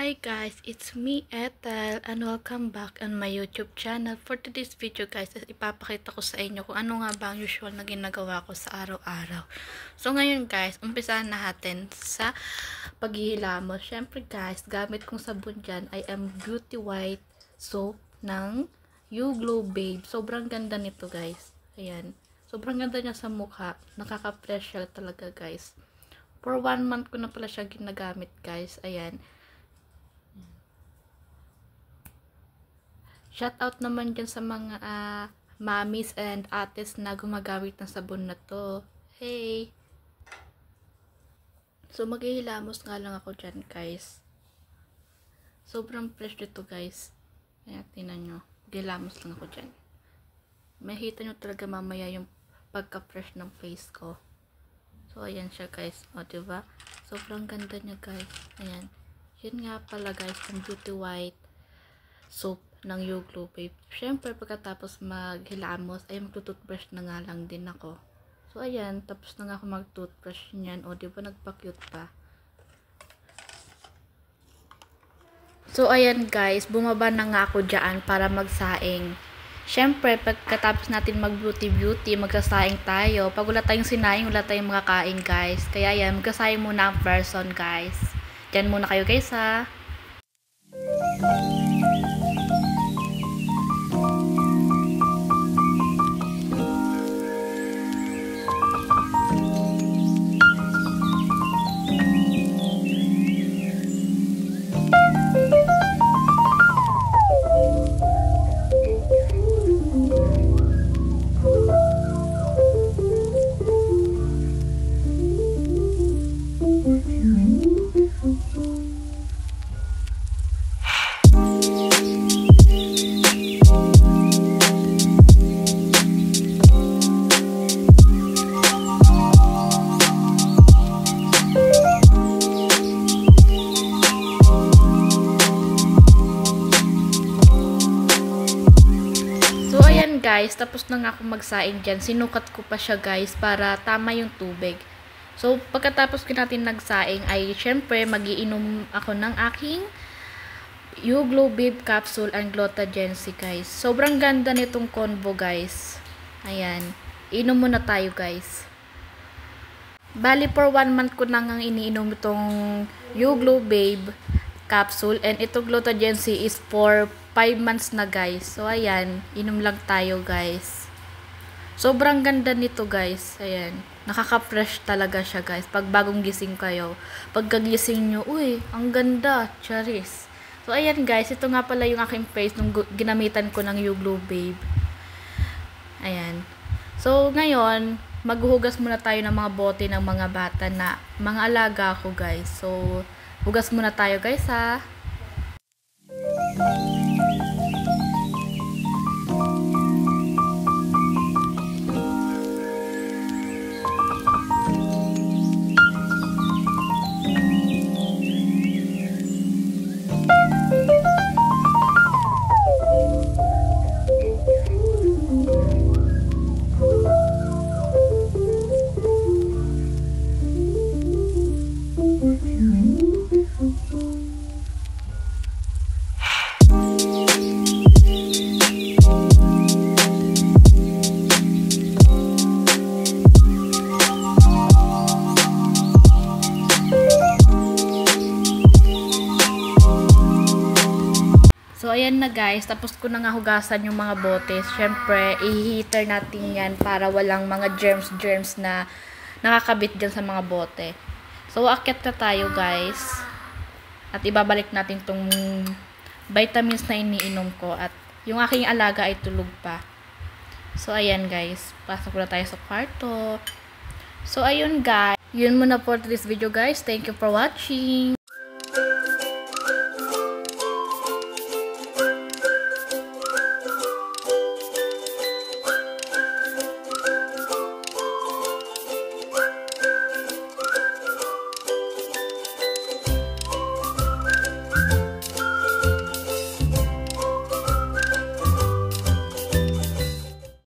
Hi guys, it's me Ethel and welcome back on my YouTube channel. For today's video guys, ipapakita ko sa inyo kung ano nga ba ang usual na ginagawa ko sa araw-araw. So ngayon guys, umpisahan natin sa paghihilamos. Syempre guys, gamit kong sabon dyan ay ang Beauty White soap ng You Glow Babe. Sobrang ganda nito guys. Ayan. Sobrang ganda niya sa mukha. Nakaka-fresh siya talaga guys. For 1 month ko na pala siya ginagamit guys. Ayan. Shout out naman dyan sa mga mommies and ates na gumagamit ng sabon na to. Hey! So, maghihilamos nga lang ako dyan, guys. Sobrang fresh dito, guys. Kaya, tinan nyo. Maghihilamos lang ako dyan. Makita nyo talaga mamaya yung pagka-fresh ng face ko. So, ayan siya, guys. O, diba? Sobrang ganda niya, guys. Ayan. Yun nga pala, guys, yung Beauty White soap ng You Glow Babe. Syempre, pagkatapos maghilamos, ay magtutoothbrush na nga lang din ako. So, ayan, tapos na nga ako mag-toothbrush niyan. O, diba, nagpa-cute pa. So, ayan guys, bumaba na nga ako dyan para magsaing. Syempre, pagkatapos natin mag-beauty, magsasaing tayo. Pag wala tayong sinaing, wala tayong makakain guys. Kaya yan, magsasaing muna ang person guys. Diyan muna kayo guys ha. Guys, tapos na nga ako magsaing dyan. Sinukat ko pa siya guys para tama yung tubig. So, pagkatapos ko natin nagsaing ay syempre magiinom ako ng aking You Glow Babe Capsule and Gluta-Gen-C guys. Sobrang ganda nitong combo guys. Ayan. Inom muna tayo guys. Bali for 1 month ko na nga iniinom itong You Glow Babe Capsule and itong Gluta-Gen-C is for 5 months na guys. So, ayan. Inom lang tayo guys. Sobrang ganda nito guys. Ayan. Nakaka-fresh talaga siya guys. Pag bagong gising kayo. Pagkagising nyo, uy, ang ganda. Charis. So, ayan guys. Ito nga pala yung aking face nung ginamitan ko ng You Glow Babe. Ayan. So, ngayon, maghuhugas muna tayo ng mga bote ng mga bata na mga alaga ko guys. So, hugas muna tayo guys ha. So, ayan na guys. Tapos ko na nga hugasan yung mga bote. Siyempre, i-heater natin yan para walang mga germs na nakakabit dyan sa mga bote. So, aakyat na tayo guys. At ibabalik natin tong vitamins na iniinom ko. At yung aking alaga ay tulog pa. So, ayan guys. Pasok na tayo sa kwarto. So, ayun guys. Yun muna for this video guys. Thank you for watching.